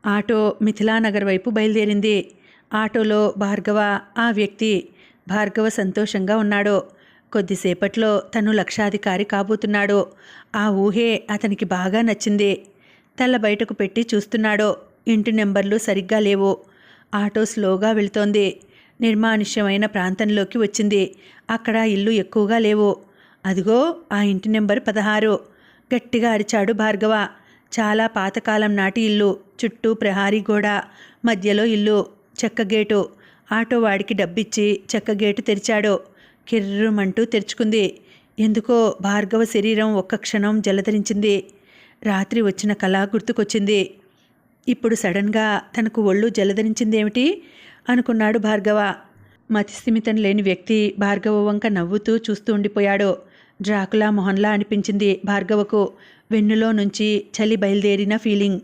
Auto మిథిలానగర్ వైపు బయలుదేరింది. ఆటోలో భార్గవ, ఆ వ్యక్తి. భార్గవ సంతోషంగా ఉన్నాడు. కొద్దిసేపట్లో తను లక్షాధికారి కాబోతున్నాడు. ఆ ఊహే అతనికి బాగా నచ్చింది. తల బయటకు పెట్టి చూస్తున్నాడు. ఇంటి నెంబర్లు సరిగ్గా లేవు. ఆటో స్లోగా వెళ్తోంది. నిర్మానుష్యమైన ప్రాంతంలోకి వచ్చింది. అక్కడ ఇల్లు ఎక్కువగా లేవు. అదిగో ఆ ఇంటి నెంబర్ 16. గట్టిగా అరిచాడు భార్గవ. చాలా పాతకాలం నాటి ఇల్లు. చుట్టూ ప్రహారీ గోడ, మధ్యలో ఇల్లు, చెక్క గేటు. ఆటో వాడికి డబ్బిచ్చి చెక్క గేటు తెరిచాడు. కిర్రుమంటూ తెరుచుకుంది. ఎందుకో భార్గవ శరీరం ఒక్క క్షణం జలధరించింది. రాత్రి వచ్చిన కళ గుర్తుకొచ్చింది. ఇప్పుడు సడన్గా తనకు ఒళ్ళు జలధరించిందేమిటి అనుకున్నాడు భార్గవ. మతిస్థిమితం లేని వ్యక్తి భార్గవ వంక నవ్వుతూ చూస్తూ ఉండిపోయాడు. డ్రాకులా మొహన్లా అనిపించింది భార్గవకు. వెన్నులో నుంచి చలి బయలుదేరిన ఫీలింగ్.